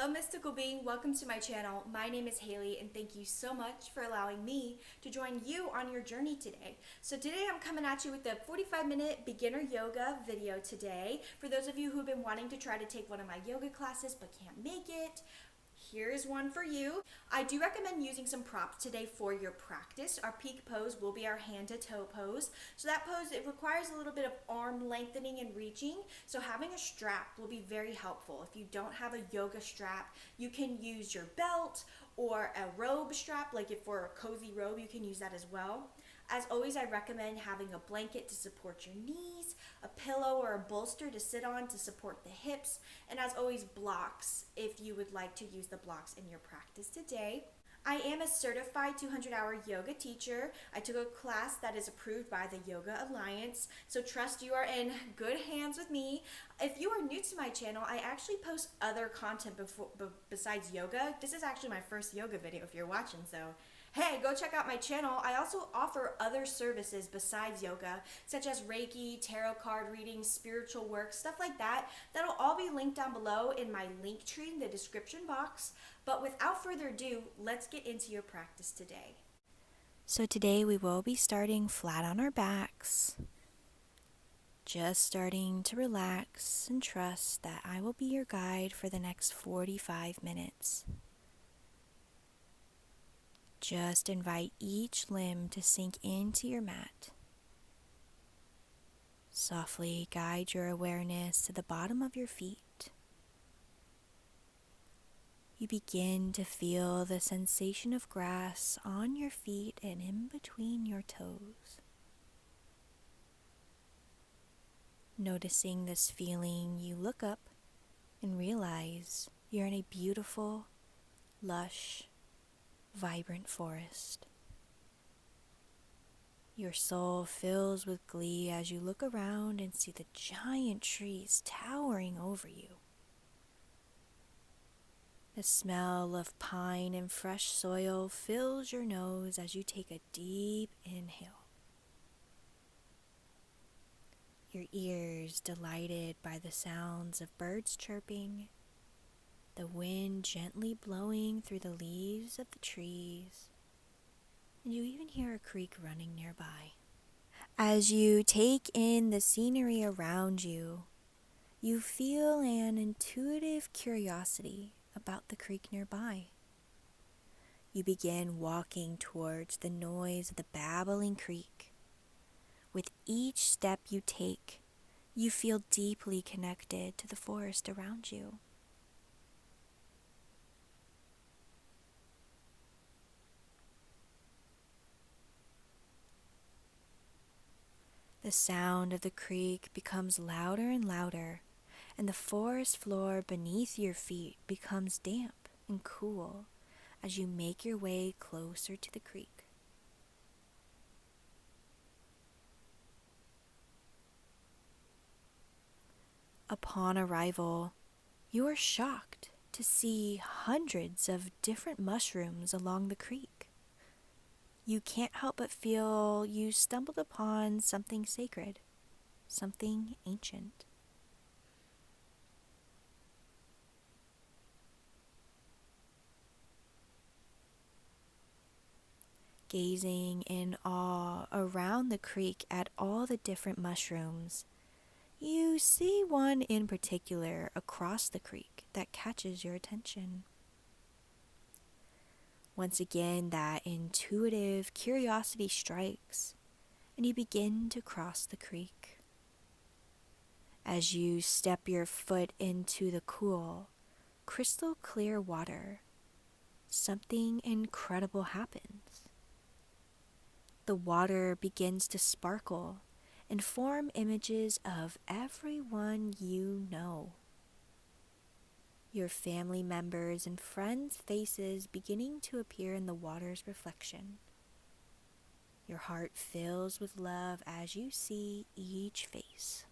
Hello mystical being, welcome to my channel. My name is Hayley and thank you so much for allowing me to join you on your journey today. So today I'm coming at you with a 45-minute beginner yoga video today. For those of you who've been wanting to try to take one of my yoga classes but can't make it, here's one for you. I do recommend using some props today for your practice. Our peak pose will be our hand to toe pose. So that pose, it requires a little bit of arm lengthening and reaching. So having a strap will be very helpful. If you don't have a yoga strap, you can use your belt or a robe strap. Like if for a cozy robe, you can use that as well. As always, I recommend having a blanket to support your knees, a pillow or a bolster to sit on to support the hips, and as always, blocks if you would like to use the blocks in your practice today. I am a certified 200-hour yoga teacher. I took a class that is approved by the Yoga Alliance, so trust you are in good hands with me. If you are new to my channel, I actually post other content besides yoga. This is actually my first yoga video if you're watching, so hey, go check out my channel. I also offer other services besides yoga, such as Reiki, tarot card reading, spiritual work, stuff like that. That'll all be linked down below in my link tree in the description box. But without further ado, let's get into your practice today. So today we will be starting flat on our backs, just starting to relax and trust that I will be your guide for the next 45 minutes. Just invite each limb to sink into your mat. Softly guide your awareness to the bottom of your feet. You begin to feel the sensation of grass on your feet and in between your toes. Noticing this feeling, you look up and realize you're in a beautiful, lush, vibrant forest. Your soul fills with glee as you look around and see the giant trees towering over you. The smell of pine and fresh soil fills your nose as you take a deep inhale. Your ears delighted by the sounds of birds chirping, the wind gently blowing through the leaves of the trees, and you even hear a creek running nearby. As you take in the scenery around you, you feel an intuitive curiosity about the creek nearby. You begin walking towards the noise of the babbling creek. With each step you take, you feel deeply connected to the forest around you. The sound of the creek becomes louder and louder, and the forest floor beneath your feet becomes damp and cool as you make your way closer to the creek. Upon arrival, you are shocked to see hundreds of different mushrooms along the creek. You can't help but feel you stumbled upon something sacred, something ancient. Gazing in awe around the creek at all the different mushrooms, you see one in particular across the creek that catches your attention. Once again, that intuitive curiosity strikes, and you begin to cross the creek. As you step your foot into the cool, crystal clear water, something incredible happens. The water begins to sparkle and form images of everyone you know. Your family members and friends' faces beginning to appear in the water's reflection. Your heart fills with love as you see each face.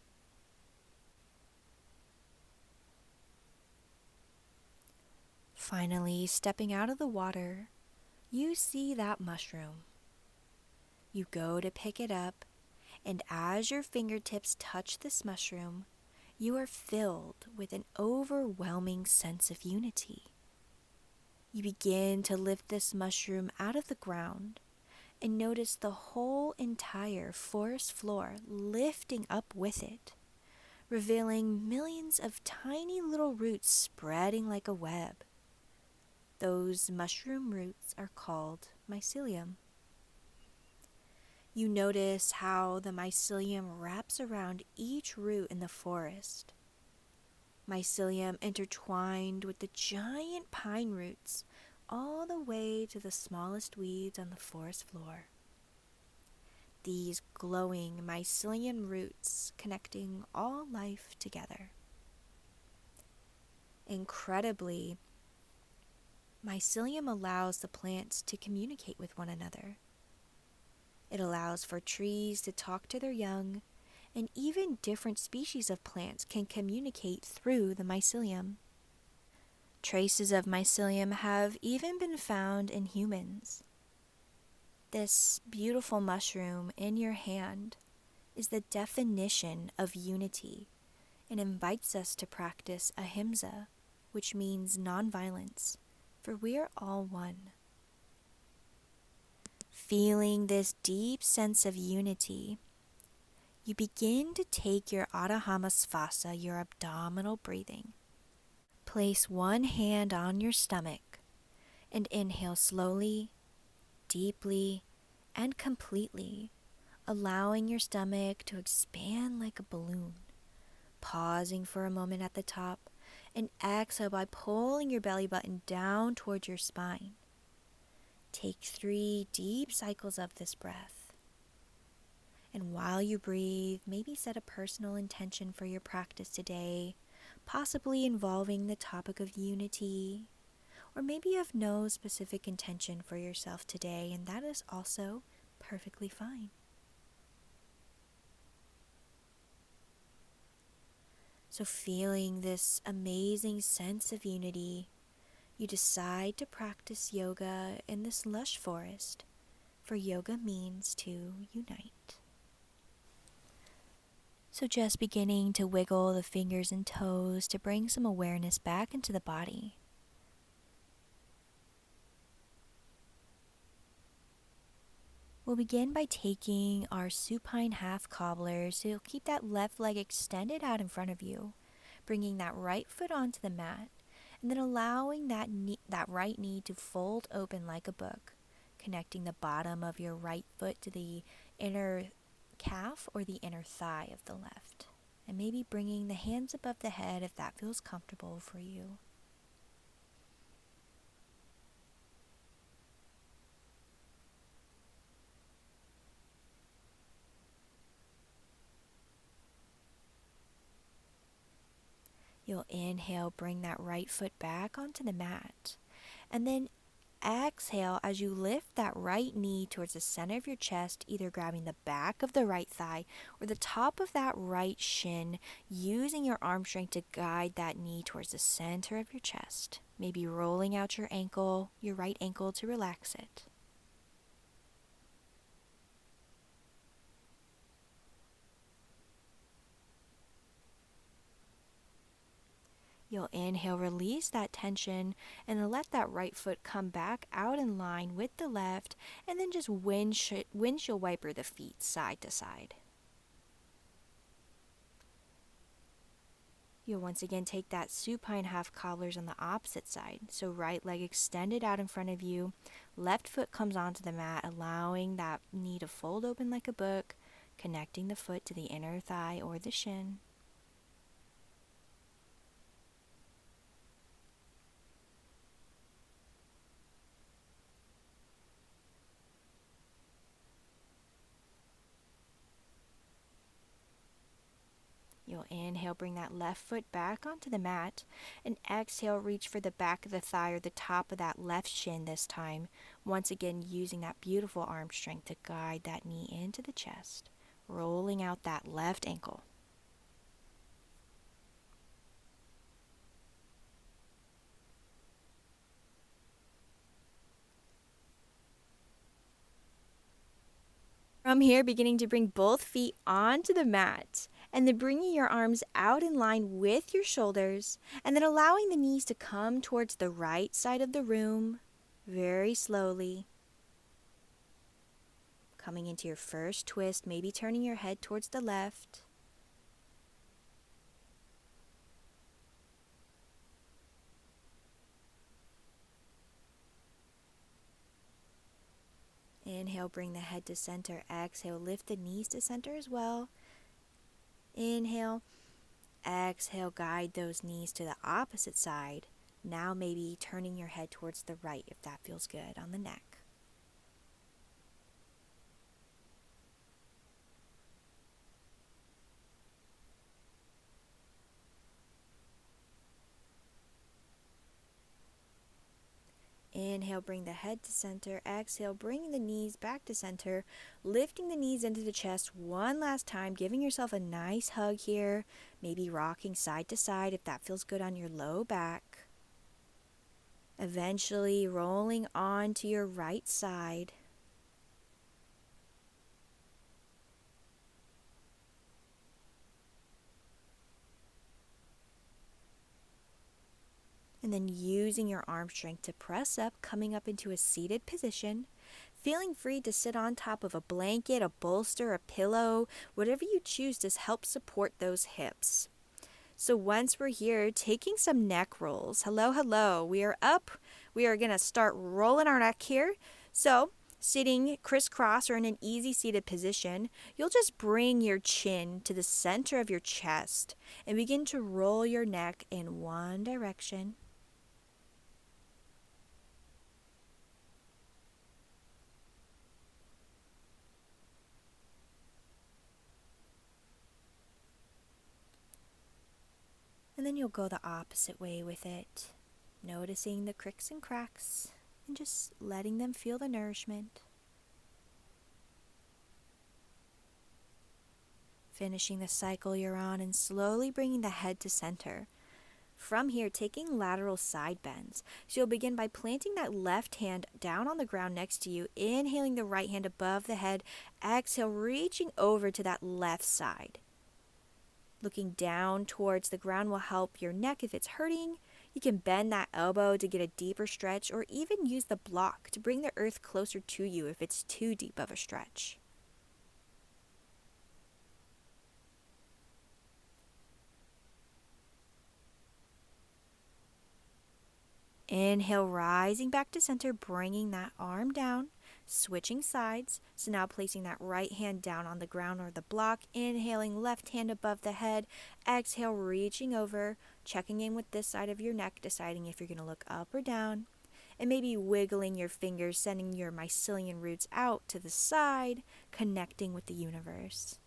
Finally, stepping out of the water, you see that mushroom. You go to pick it up, and as your fingertips touch this mushroom, you are filled with an overwhelming sense of unity. You begin to lift this mushroom out of the ground and notice the whole entire forest floor lifting up with it, revealing millions of tiny little roots spreading like a web. Those mushroom roots are called mycelium. You notice how the mycelium wraps around each root in the forest. Mycelium intertwined with the giant pine roots all the way to the smallest weeds on the forest floor. These glowing mycelium roots connecting all life together. Incredibly, mycelium allows the plants to communicate with one another. It allows for trees to talk to their young, and even different species of plants can communicate through the mycelium. Traces of mycelium have even been found in humans. This beautiful mushroom in your hand is the definition of unity and invites us to practice ahimsa, which means nonviolence, for we are all one. Feeling this deep sense of unity, you begin to take your Adho Sthana, your abdominal breathing. Place one hand on your stomach and inhale slowly, deeply, and completely, allowing your stomach to expand like a balloon. Pausing for a moment at the top and exhale by pulling your belly button down towards your spine. Take 3 deep cycles of this breath. And while you breathe, maybe set a personal intention for your practice today, possibly involving the topic of unity, or maybe you have no specific intention for yourself today, and that is also perfectly fine. So feeling this amazing sense of unity, you decide to practice yoga in this lush forest, for yoga means to unite. So just beginning to wiggle the fingers and toes to bring some awareness back into the body. We'll begin by taking our supine half cobblers, so you'll keep that left leg extended out in front of you, bringing that right foot onto the mat, and then allowing that right knee to fold open like a book, connecting the bottom of your right foot to the inner calf or the inner thigh of the left, and maybe bringing the hands above the head if that feels comfortable for you. You'll inhale, bring that right foot back onto the mat, and then exhale as you lift that right knee towards the center of your chest, either grabbing the back of the right thigh or the top of that right shin, using your arm strength to guide that knee towards the center of your chest. Maybe rolling out your ankle, your right ankle, to relax it. You'll inhale, release that tension, and then let that right foot come back out in line with the left, and then just windshield wiper the feet side to side. You'll once again take that supine half cobblers on the opposite side. So right leg extended out in front of you, left foot comes onto the mat, allowing that knee to fold open like a book, connecting the foot to the inner thigh or the shin. You'll inhale, bring that left foot back onto the mat, and exhale, reach for the back of the thigh or the top of that left shin this time, once again using that beautiful arm strength to guide that knee into the chest, rolling out that left ankle. From here, beginning to bring both feet onto the mat. And then bringing your arms out in line with your shoulders, and then allowing the knees to come towards the right side of the room very slowly. Coming into your first twist, maybe turning your head towards the left. Inhale, bring the head to center. Exhale, lift the knees to center as well. Inhale. Exhale, guide those knees to the opposite side. Now maybe turning your head towards the right if that feels good on the neck. Inhale, bring the head to center. Exhale, bringing the knees back to center. Lifting the knees into the chest one last time, giving yourself a nice hug here. Maybe rocking side to side if that feels good on your low back. Eventually rolling on to your right side. And then using your arm strength to press up, coming up into a seated position. Feeling free to sit on top of a blanket, a bolster, a pillow, whatever you choose to help support those hips. So once we're here, taking some neck rolls. Hello, hello. We are up. We are going to start rolling our neck here. So sitting crisscross or in an easy seated position, you'll just bring your chin to the center of your chest and begin to roll your neck in one direction. And then you'll go the opposite way with it, noticing the cricks and cracks and just letting them feel the nourishment. Finishing the cycle you're on and slowly bringing the head to center. From here, taking lateral side bends. So you'll begin by planting that left hand down on the ground next to you, inhaling the right hand above the head, exhale, reaching over to that left side. Looking down towards the ground will help your neck if it's hurting. You can bend that elbow to get a deeper stretch, or even use the block to bring the earth closer to you if it's too deep of a stretch. Inhale, rising back to center, bringing that arm down, switching sides. So now placing that right hand down on the ground or the block, inhaling left hand above the head, exhale, reaching over, checking in with this side of your neck, deciding if you're going to look up or down, and maybe wiggling your fingers, sending your mycelium roots out to the side, connecting with the universe.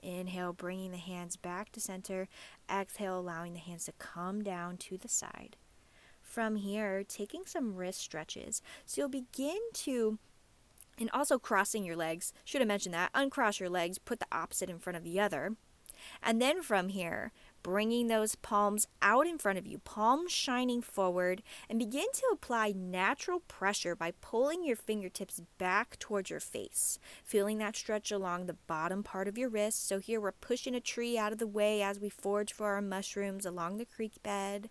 Inhale, bringing the hands back to center. Exhale, allowing the hands to come down to the side. From here, taking some wrist stretches. So you'll begin to, and also crossing your legs. Should have mentioned that. Uncross your legs, put the opposite in front of the other. And then from here, bringing those palms out in front of you, palms shining forward, and begin to apply natural pressure by pulling your fingertips back towards your face, feeling that stretch along the bottom part of your wrist. So here we're pushing a tree out of the way as we forage for our mushrooms along the creek bed.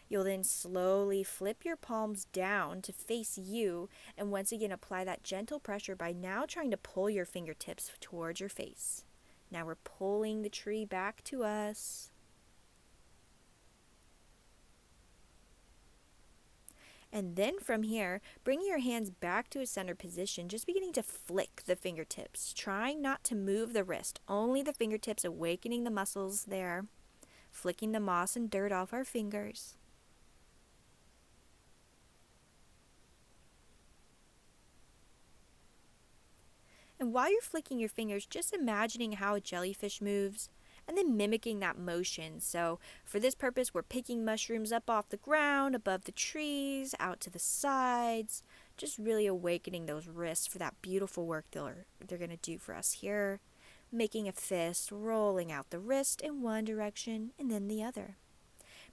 You'll then slowly flip your palms down to face you, and once again apply that gentle pressure by now trying to pull your fingertips towards your face. Now we're pulling the tree back to us. And then from here, bring your hands back to a center position, just beginning to flick the fingertips, trying not to move the wrist, only the fingertips, awakening the muscles there, flicking the moss and dirt off our fingers. And while you're flicking your fingers, just imagining how a jellyfish moves and then mimicking that motion. So for this purpose, we're picking mushrooms up off the ground, above the trees, out to the sides, just really awakening those wrists for that beautiful work they're going to do for us here. Making a fist, rolling out the wrist in one direction and then the other.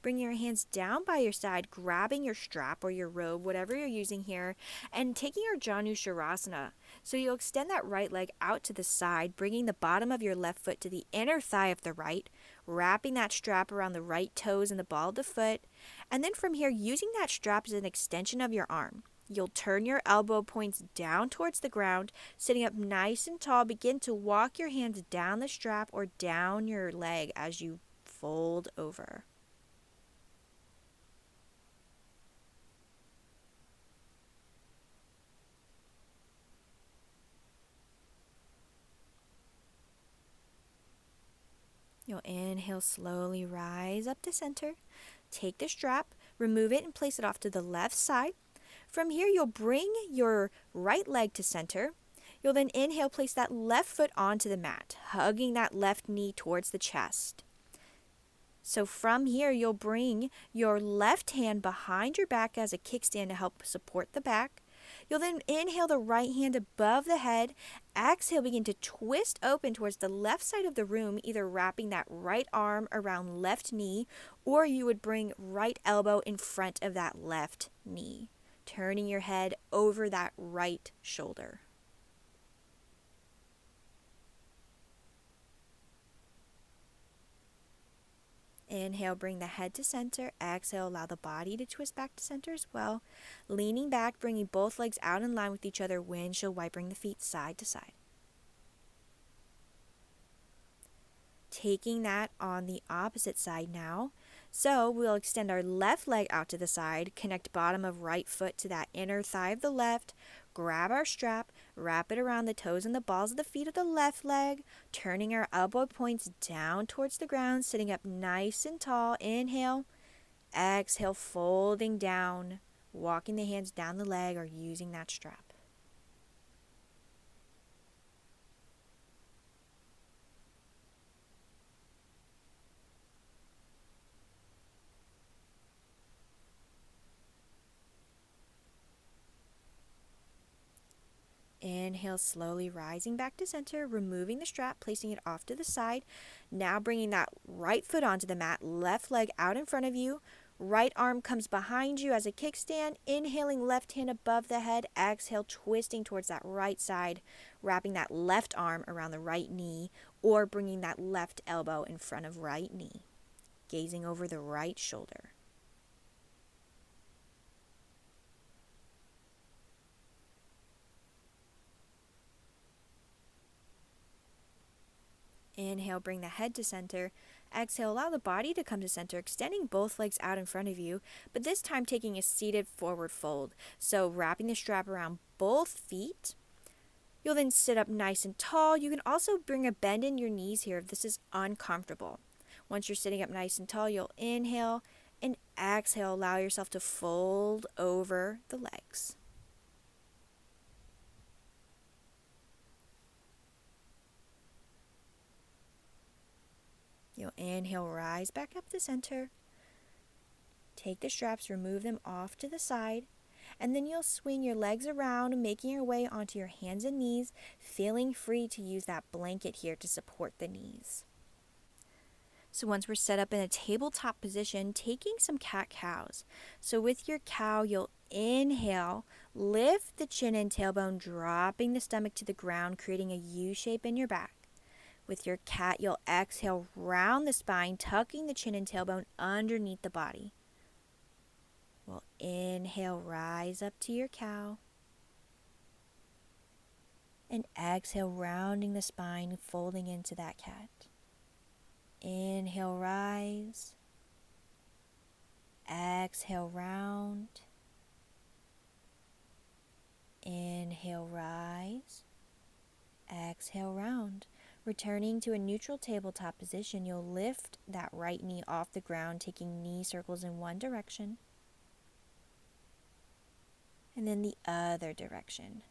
Bring your hands down by your side, grabbing your strap or your robe, whatever you're using here, and taking your Janusharasana. So you'll extend that right leg out to the side, bringing the bottom of your left foot to the inner thigh of the right, wrapping that strap around the right toes and the ball of the foot. And then from here, using that strap as an extension of your arm. You'll turn your elbow points down towards the ground, sitting up nice and tall. Begin to walk your hands down the strap or down your leg as you fold over. You'll inhale, slowly rise up to center. Take the strap, remove it, and place it off to the left side. From here, you'll bring your right leg to center. You'll then inhale, place that left foot onto the mat, hugging that left knee towards the chest. So from here, you'll bring your left hand behind your back as a kickstand to help support the back. You'll then inhale the right hand above the head. Exhale, begin to twist open towards the left side of the room, either wrapping that right arm around left knee, or you would bring right elbow in front of that left knee, turning your head over that right shoulder. Inhale, bring the head to center. Exhale, allow the body to twist back to center as well. Leaning back, bringing both legs out in line with each other, windshield wipering the feet side to side. Taking that on the opposite side now. So we'll extend our left leg out to the side, connect bottom of right foot to that inner thigh of the left, grab our strap, wrap it around the toes and the balls of the feet of the left leg, turning our elbow points down towards the ground, sitting up nice and tall. Inhale, exhale, folding down, walking the hands down the leg or using that strap. Inhale, slowly rising back to center, removing the strap, placing it off to the side. Now bringing that right foot onto the mat, left leg out in front of you. Right arm comes behind you as a kickstand. Inhaling, left hand above the head. Exhale, twisting towards that right side, wrapping that left arm around the right knee or bringing that left elbow in front of right knee, gazing over the right shoulder. Inhale, bring the head to center. Exhale, allow the body to come to center, extending both legs out in front of you, but this time taking a seated forward fold. So wrapping the strap around both feet. You'll then sit up nice and tall. You can also bring a bend in your knees here if this is uncomfortable. Once you're sitting up nice and tall, you'll inhale and exhale. Allow yourself to fold over the legs. You'll inhale, rise back up to center. Take the straps, remove them off to the side, and then you'll swing your legs around, making your way onto your hands and knees, feeling free to use that blanket here to support the knees. So once we're set up in a tabletop position, taking some cat-cows. So with your cow, you'll inhale, lift the chin and tailbone, dropping the stomach to the ground, creating a U shape in your back. With your cat, you'll exhale, round the spine, tucking the chin and tailbone underneath the body. We'll inhale, rise up to your cow. And exhale, rounding the spine, folding into that cat. Inhale, rise. Exhale, round. Inhale, rise. Exhale, round. Returning to a neutral tabletop position, you'll lift that right knee off the ground, taking knee circles in one direction, and then the other direction.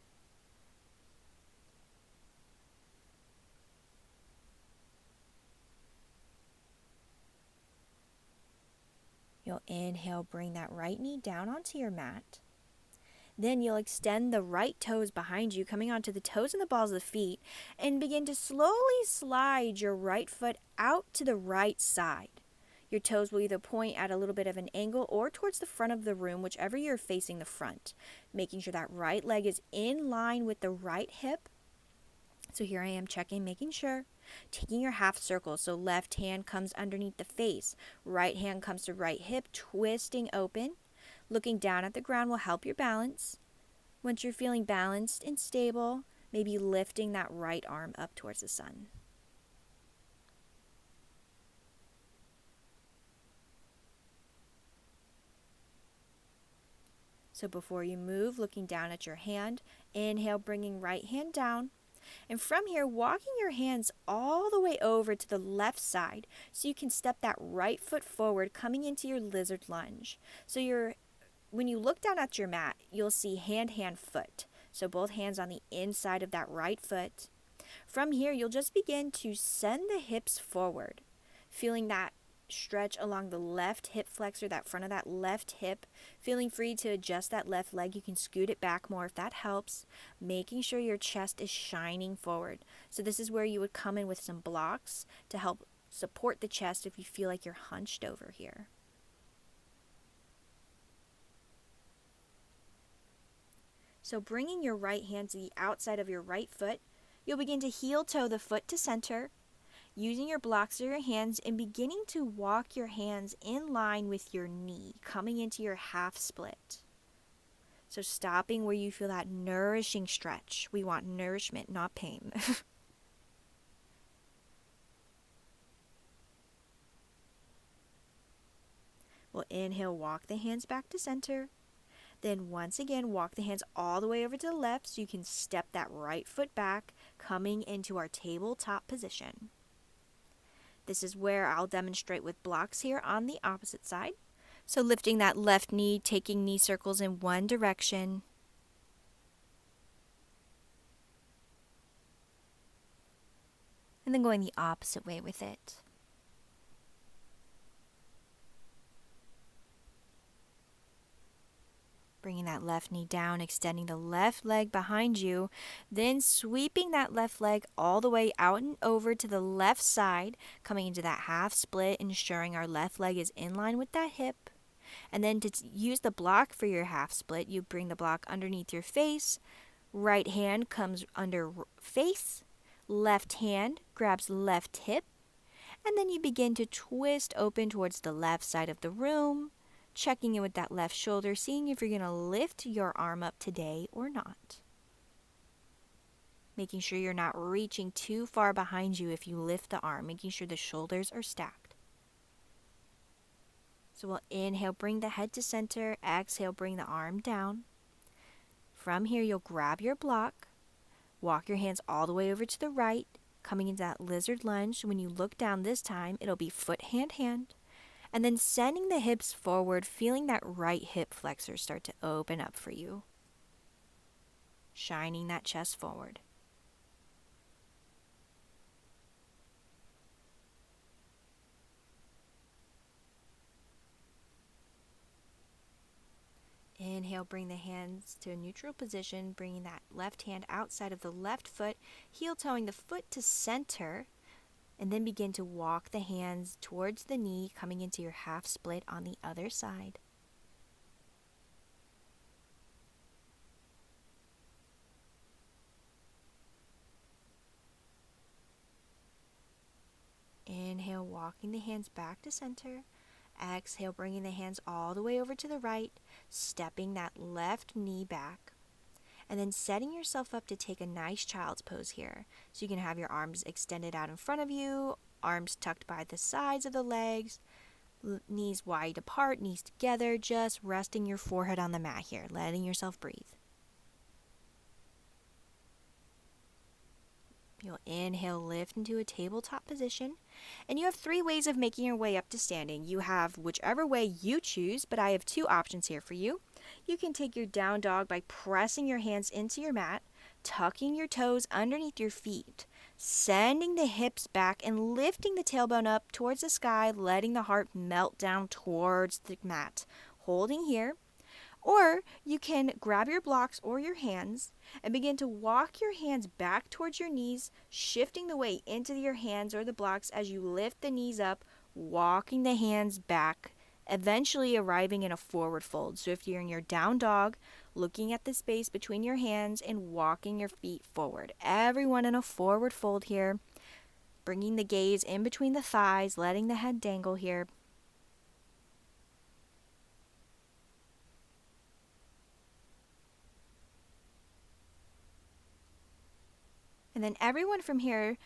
You'll inhale, bring that right knee down onto your mat. Then you'll extend the right toes behind you, coming onto the toes and the balls of the feet, and begin to slowly slide your right foot out to the right side. Your toes will either point at a little bit of an angle or towards the front of the room, whichever you're facing the front. Making sure that right leg is in line with the right hip. So here I am checking, making sure. Taking your half circle, so left hand comes underneath the face, right hand comes to right hip, twisting open. Looking down at the ground will help your balance. Once you're feeling balanced and stable, maybe lifting that right arm up towards the sun. So before you move, looking down at your hand, inhale, bringing right hand down. And from here, walking your hands all the way over to the left side so you can step that right foot forward, coming into your lizard lunge. So when you look down at your mat, you'll see hand, foot. So both hands on the inside of that right foot. From here, you'll just begin to send the hips forward, feeling that stretch along the left hip flexor, that front of that left hip. Feeling free to adjust that left leg. You can scoot it back more if that helps. Making sure your chest is shining forward. So this is where you would come in with some blocks to help support the chest if you feel like you're hunched over here. So bringing your right hand to the outside of your right foot, you'll begin to heel toe the foot to center, using your blocks or your hands and beginning to walk your hands in line with your knee, coming into your half split. So stopping where you feel that nourishing stretch. We want nourishment, not pain. We'll inhale, walk the hands back to center. Then once again, walk the hands all the way over to the left so you can step that right foot back, coming into our tabletop position. This is where I'll demonstrate with blocks here on the opposite side. So lifting that left knee, taking knee circles in one direction. And then going the opposite way with it. Bringing that left knee down, extending the left leg behind you, then sweeping that left leg all the way out and over to the left side, coming into that half split, ensuring our left leg is in line with that hip. And then to use the block for your half split, you bring the block underneath your face, right hand comes under face, left hand grabs left hip, and then you begin to twist open towards the left side of the room, checking in with that left shoulder, seeing if you're going to lift your arm up today or not. Making sure you're not reaching too far behind you if you lift the arm, making sure the shoulders are stacked. So we'll inhale, bring the head to center, exhale, bring the arm down. From here, you'll grab your block, walk your hands all the way over to the right, coming into that lizard lunge. When you look down this time, it'll be foot, hand. And then sending the hips forward, feeling that right hip flexor start to open up for you. Shining that chest forward. Inhale, bring the hands to a neutral position, bringing that left hand outside of the left foot, heel toeing the foot to center. And then begin to walk the hands towards the knee, coming into your half split on the other side. Inhale, walking the hands back to center. Exhale, bringing the hands all the way over to the right, stepping that left knee back. And then setting yourself up to take a nice child's pose here. So you can have your arms extended out in front of you, arms tucked by the sides of the legs, knees wide apart, knees together, just resting your forehead on the mat here, letting yourself breathe. You'll inhale, lift into a tabletop position. And you have 3 ways of making your way up to standing. You have whichever way you choose, but I have 2 options here for you. You can take your down dog by pressing your hands into your mat, tucking your toes underneath your feet, sending the hips back and lifting the tailbone up towards the sky, letting the heart melt down towards the mat. Holding here. Or you can grab your blocks or your hands and begin to walk your hands back towards your knees, shifting the weight into your hands or the blocks as you lift the knees up, walking the hands back, eventually arriving in a forward fold. So if you're in your down dog, looking at the space between your hands and walking your feet forward. Everyone in a forward fold here, bringing the gaze in between the thighs, letting the head dangle here. And then everyone from here,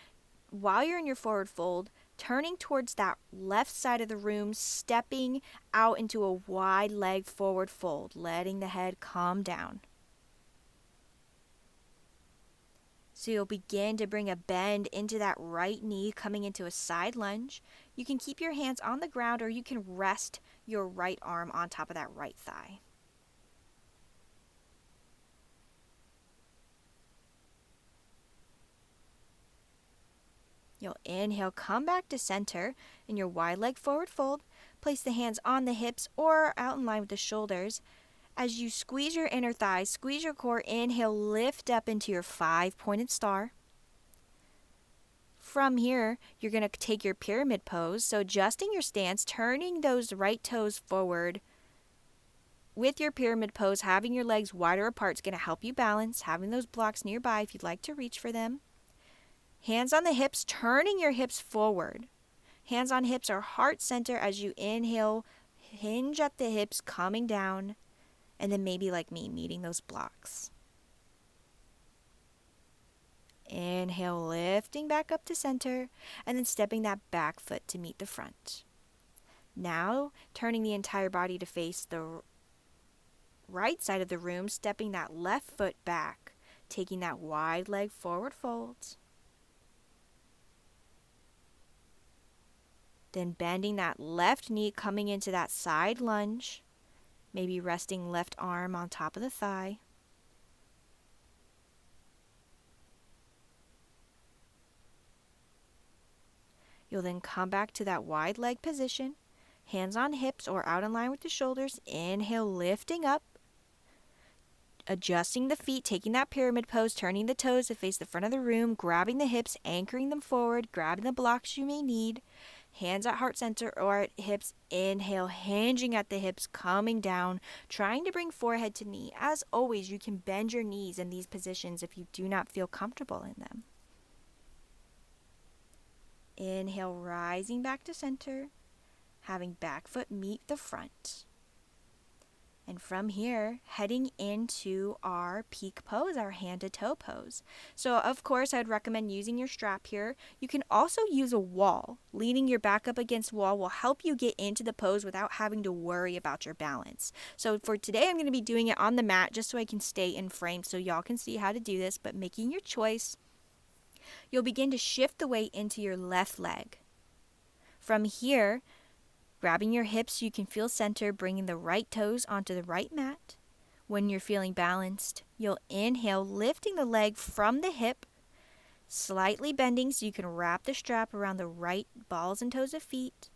while you're in your forward fold, turning towards that left side of the room, stepping out into a wide leg forward fold, letting the head calm down. So you'll begin to bring a bend into that right knee, coming into a side lunge. You can keep your hands on the ground, or you can rest your right arm on top of that right thigh. You'll inhale, come back to center in your wide leg forward fold. Place the hands on the hips or out in line with the shoulders. As you squeeze your inner thighs, squeeze your core, inhale, lift up into your 5-pointed star. From here, you're going to take your pyramid pose. So adjusting your stance, turning those right toes forward. With your pyramid pose, having your legs wider apart is going to help you balance. Having those blocks nearby if you'd like to reach for them. Hands on the hips, turning your hips forward. Hands on hips are heart center as you inhale, hinge at the hips, coming down, and then maybe like me, meeting those blocks. Inhale, lifting back up to center, and then stepping that back foot to meet the front. Now, turning the entire body to face the right side of the room, stepping that left foot back, taking that wide leg forward fold. Then bending that left knee, coming into that side lunge, maybe resting left arm on top of the thigh. You'll then come back to that wide leg position, hands on hips or out in line with the shoulders. Inhale, lifting up, adjusting the feet, taking that pyramid pose, turning the toes to face the front of the room, grabbing the hips, anchoring them forward, grabbing the blocks you may need. Hands at heart center or at hips. Inhale, hinging at the hips, coming down, trying to bring forehead to knee. As always, you can bend your knees in these positions if you do not feel comfortable in them. Inhale, rising back to center, having back foot meet the front. And from here, heading into our peak pose, our hand to toe pose. So of course, I'd recommend using your strap here. You can also use a wall. Leaning your back up against a wall will help you get into the pose without having to worry about your balance. So for today, I'm going to be doing it on the mat just so I can stay in frame so y'all can see how to do this, but making your choice. You'll begin to shift the weight into your left leg. From here, grabbing your hips, you can feel center, bringing the right toes onto the right mat. When you're feeling balanced, you'll inhale, lifting the leg from the hip, slightly bending so you can wrap the strap around the right balls and toes of feet.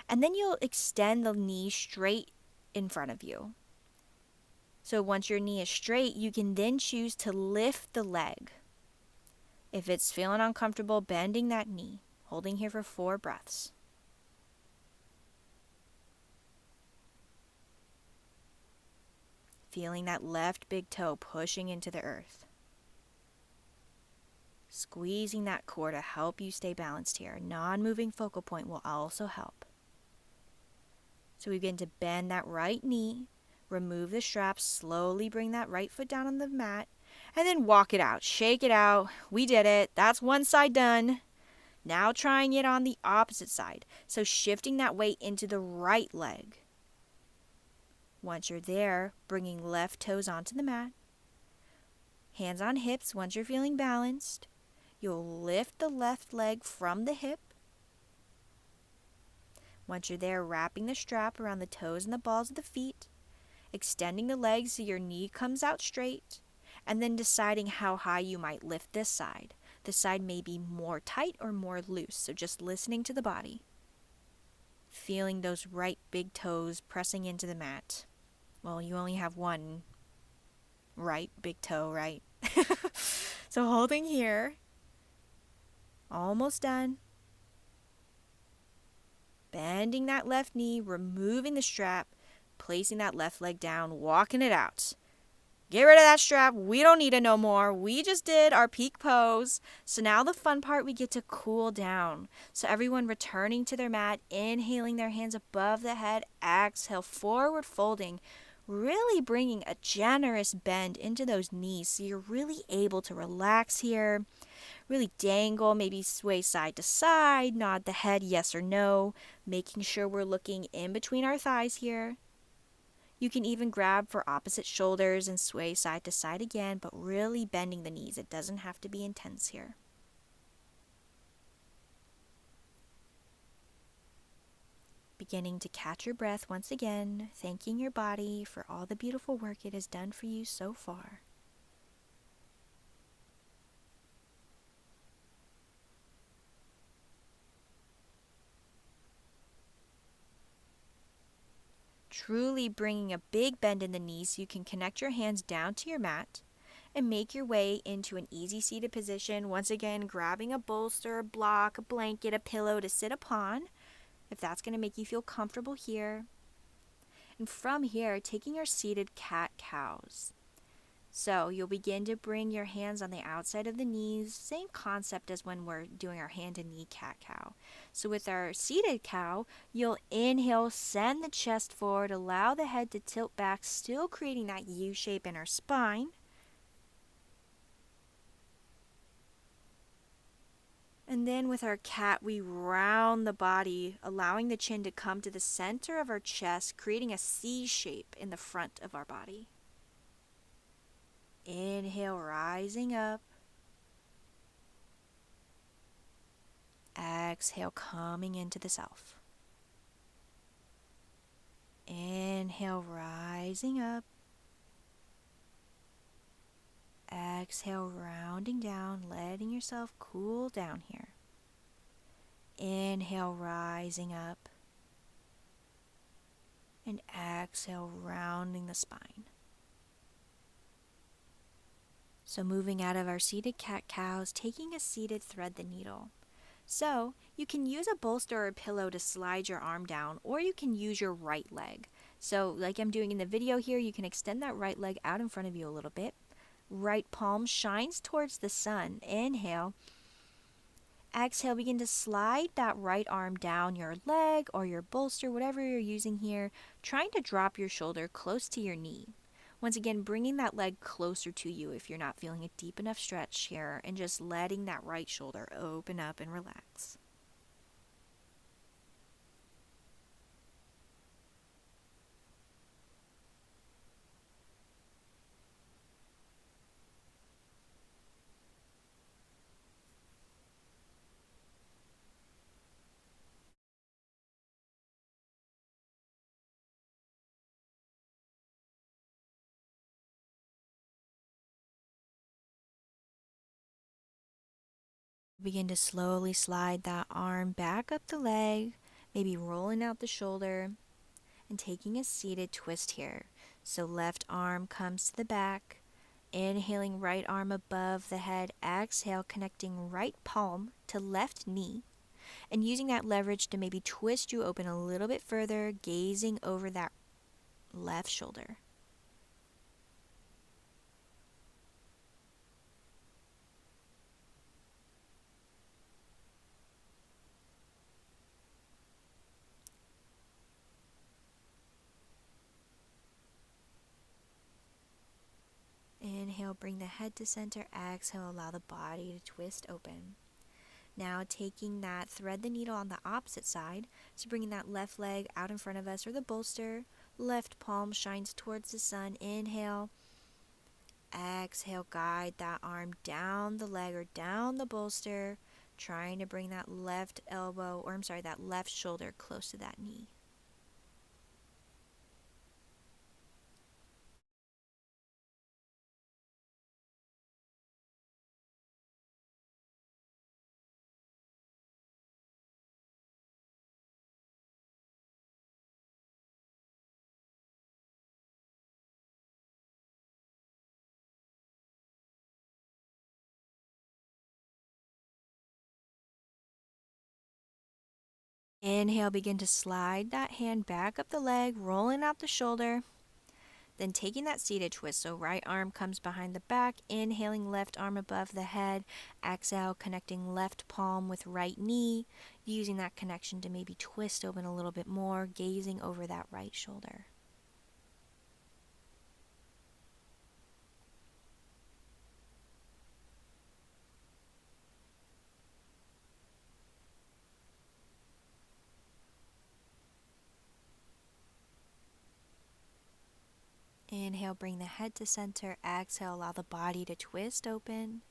And then you'll extend the knee straight in front of you. So once your knee is straight, you can then choose to lift the leg. If it's feeling uncomfortable, bending that knee, holding here for 4 breaths. Feeling that left big toe pushing into the earth. Squeezing that core to help you stay balanced here. Non-moving focal point will also help. So we begin to bend that right knee, remove the strap, slowly bring that right foot down on the mat, and then walk it out. Shake it out. We did it. That's one side done. Now trying it on the opposite side. So shifting that weight into the right leg. Once you're there, bringing left toes onto the mat. Hands on hips. Once you're feeling balanced, you'll lift the left leg from the hip. Once you're there, wrapping the strap around the toes and the balls of the feet, extending the legs so your knee comes out straight, and then deciding how high you might lift this side. This side may be more tight or more loose, so just listening to the body. Feeling those right big toes pressing into the mat. Well, you only have one right big toe, right? So holding here. Almost done. bending that left knee, removing the strap, placing that left leg down, walking it out. Get rid of that strap. We don't need it no more. We just did our peak pose. So now the fun part, we get to cool down. So everyone returning to their mat, inhaling their hands above the head, exhale, forward folding, really bringing a generous bend into those knees. So you're really able to relax here, really dangle, maybe sway side to side, nod the head yes or no, making sure we're looking in between our thighs here. You can even grab for opposite shoulders and sway side to side again, but really bending the knees. It doesn't have to be intense here. Beginning to catch your breath once again, thanking your body for all the beautiful work it has done for you so far. Truly bringing a big bend in the knees so you can connect your hands down to your mat and make your way into an easy seated position. Once again, grabbing a bolster, a block, a blanket, a pillow to sit upon, if that's going to make you feel comfortable here. And from here, taking your seated cat-cows. So you'll begin to bring your hands on the outside of the knees, same concept as when we're doing our hand and knee cat-cow. So with our seated cow, you'll inhale, send the chest forward, allow the head to tilt back, still creating that U shape in our spine. And then with our cat, we round the body, allowing the chin to come to the center of our chest, creating a C shape in the front of our body. Inhale, rising up. Exhale, coming into the self. Inhale, rising up. Exhale, rounding down, letting yourself cool down here. Inhale, rising up. And exhale, rounding the spine. So moving out of our seated cat-cows, taking a seated thread the needle. So you can use a bolster or a pillow to slide your arm down, or you can use your right leg. So like I'm doing in the video here, you can extend that right leg out in front of you a little bit. Right palm shines towards the sun. Inhale. Exhale, begin to slide that right arm down your leg or your bolster, whatever you're using here, trying to drop your shoulder close to your knee. Once again, bringing that leg closer to you if you're not feeling a deep enough stretch here, and just letting that right shoulder open up and relax. Begin to slowly slide that arm back up the leg, maybe rolling out the shoulder, and taking a seated twist here. So left arm comes to the back, inhaling right arm above the head, exhale, connecting right palm to left knee, and using that leverage to maybe twist you open a little bit further, gazing over that left shoulder. Inhale, bring the head to center. Exhale, allow the body to twist open. Now taking that thread the needle on the opposite side, so bringing that left leg out in front of us or the bolster, left palm shines towards the sun. Inhale. Exhale, guide that arm down the leg or down the bolster, trying to bring that left elbow, that left shoulder close to that knee. Inhale, begin to slide that hand back up the leg, rolling out the shoulder. Then taking that seated twist, so right arm comes behind the back, inhaling left arm above the head. Exhale, connecting left palm with right knee, using that connection to maybe twist open a little bit more, gazing over that right shoulder. Inhale, bring the head to center. Exhale, allow the body to twist open.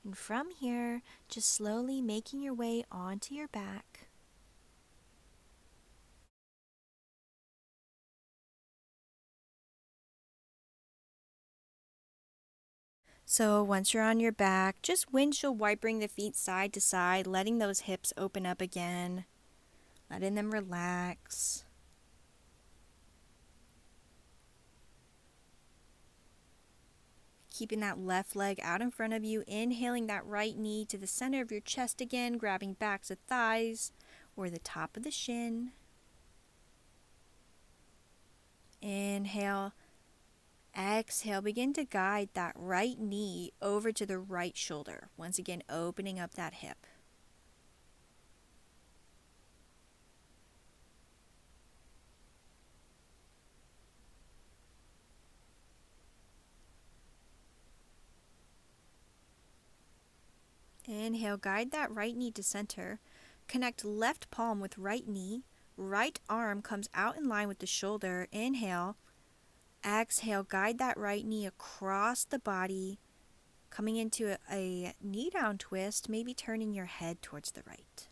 And from here, just slowly making your way onto your back. So once you're on your back, just windshield wiping the feet side to side, letting those hips open up again, letting them relax. Keeping that left leg out in front of you, inhaling that right knee to the center of your chest again, grabbing backs of thighs or the top of the shin. Inhale. Exhale, begin to guide that right knee over to the right shoulder. Once again, opening up that hip. Inhale, guide that right knee to center. Connect left palm with right knee. Right arm comes out in line with the shoulder. Inhale. Exhale, guide that right knee across the body, coming into a knee down twist, maybe turning your head towards the right.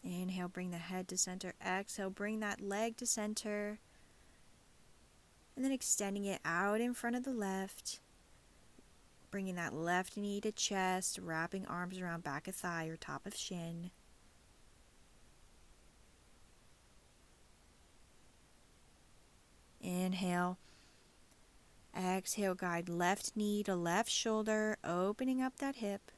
Inhale, bring the head to center. Exhale, bring that leg to center. And then extending it out in front of the left. Bringing that left knee to chest, wrapping arms around back of thigh or top of shin. Inhale. Exhale, guide left knee to left shoulder, opening up that hip.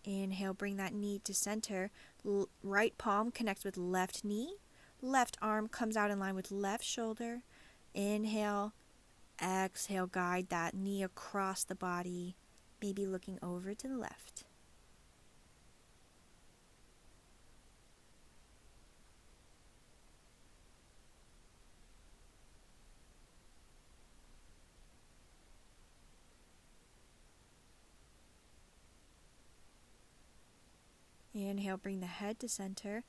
Inhale, bring that knee to center. Right palm connects with left knee. Left arm comes out in line with left shoulder. Inhale. Exhale, guide that knee across the body, maybe looking over to the left. Inhale, bring the head to center.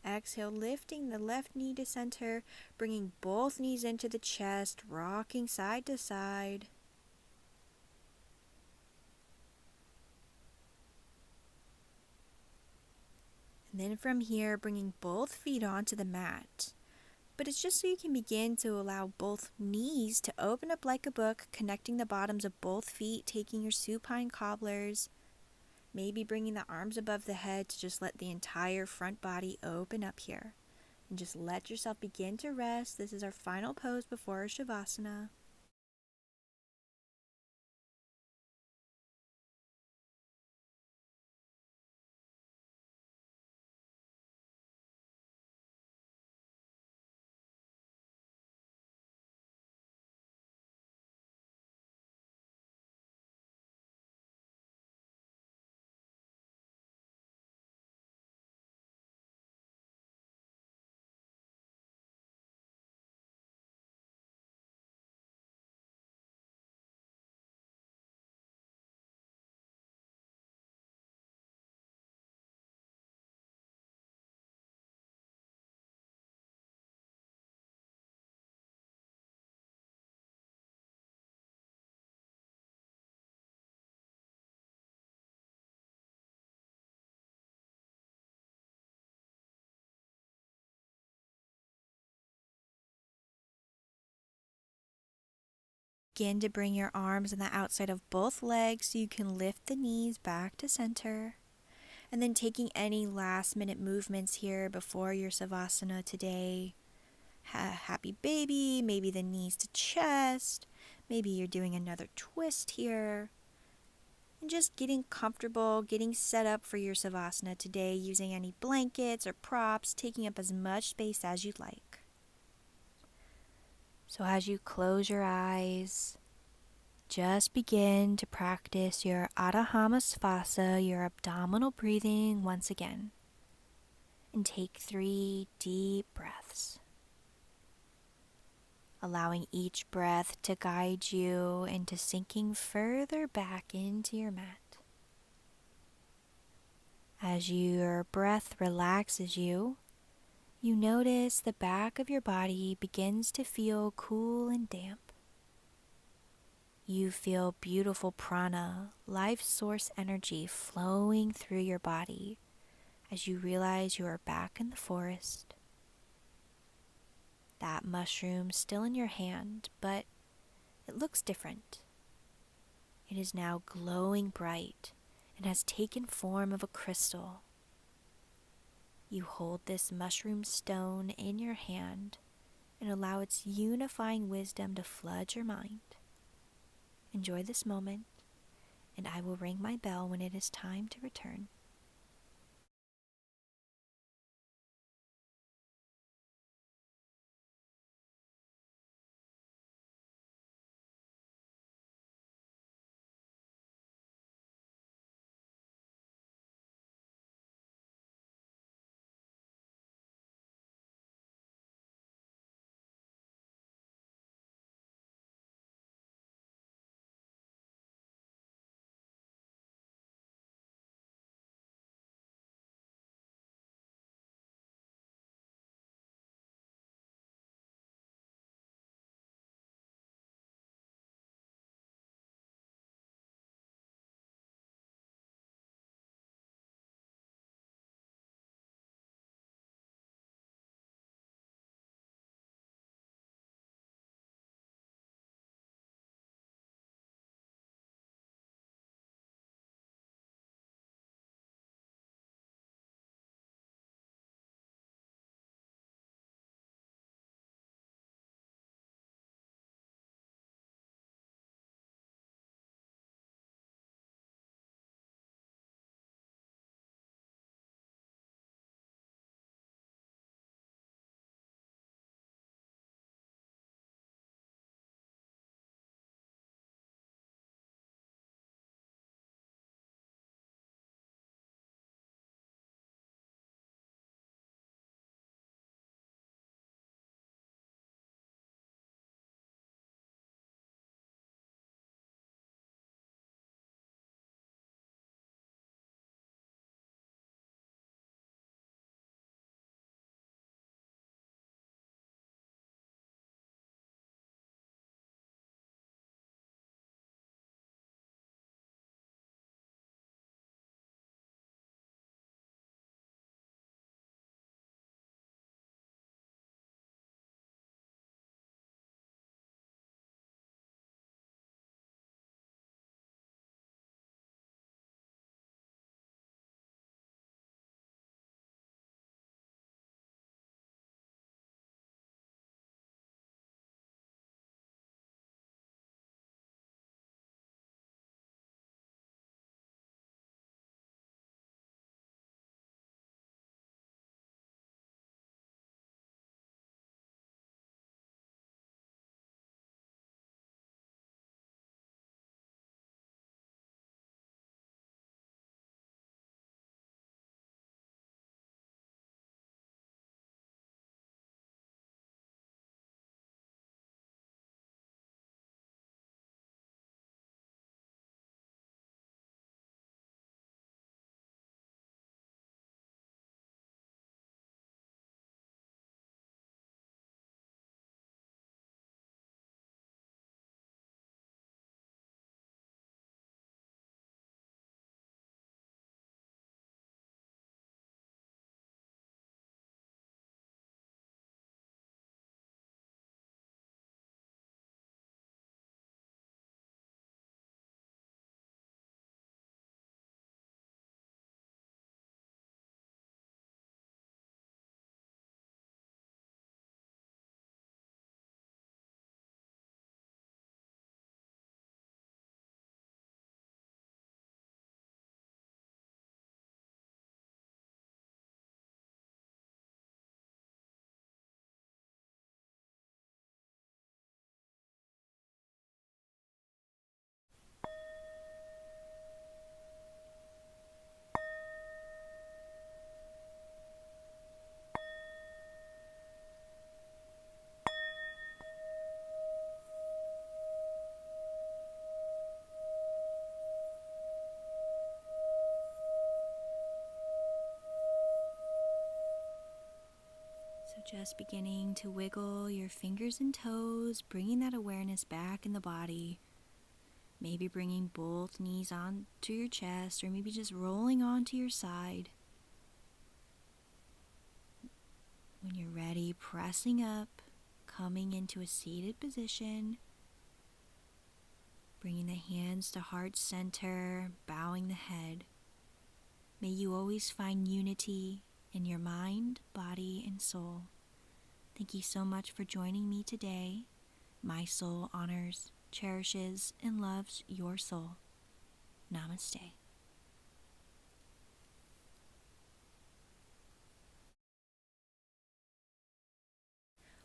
Exhale, lifting the left knee to center, bringing both knees into the chest, rocking side to side. And then from here, bringing both feet onto the mat. But it's just so you can begin to allow both knees to open up like a book, connecting the bottoms of both feet, taking your supine cobblers. Maybe bringing the arms above the head to just let the entire front body open up here. And just let yourself begin to rest. This is our final pose before our Shavasana. begin to bring your arms on the outside of both legs so you can lift the knees back to center. And then taking any last minute movements here before your Savasana today. Happy baby, maybe the knees to chest, maybe you're doing another twist here. And just getting comfortable, getting set up for your Savasana today using any blankets or props, taking up as much space as you'd like. So as you close your eyes, just begin to practice your Adho Hamasvasa, your abdominal breathing once again. And take 3 deep breaths, allowing each breath to guide you into sinking further back into your mat. As your breath relaxes you, you notice the back of your body begins to feel cool and damp. You feel beautiful prana, life source energy flowing through your body as you realize you are back in the forest. That mushroom still in your hand, but it looks different. It is now glowing bright and has taken form of a crystal. You hold this mushroom stone in your hand and allow its unifying wisdom to flood your mind. Enjoy this moment, and I will ring my bell when it is time to return. Just beginning to wiggle your fingers and toes, bringing that awareness back in the body. Maybe bringing both knees onto your chest, or maybe just rolling onto your side. When you're ready, pressing up, coming into a seated position. Bringing the hands to heart center, bowing the head. May you always find unity in your mind, body, and soul. Thank you so much for joining me today. My soul honors, cherishes, and loves your soul. Namaste.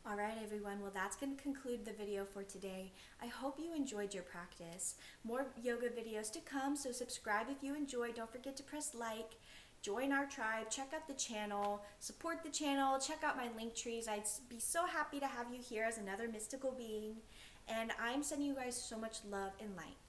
Alright everyone, well that's going to conclude the video for today. I hope you enjoyed your practice. More yoga videos to come, so subscribe if you enjoyed. Don't forget to press like, join our tribe, check out the channel, support the channel, check out my link trees. I'd be so happy to have you here as another mystical being. And I'm sending you guys so much love and light.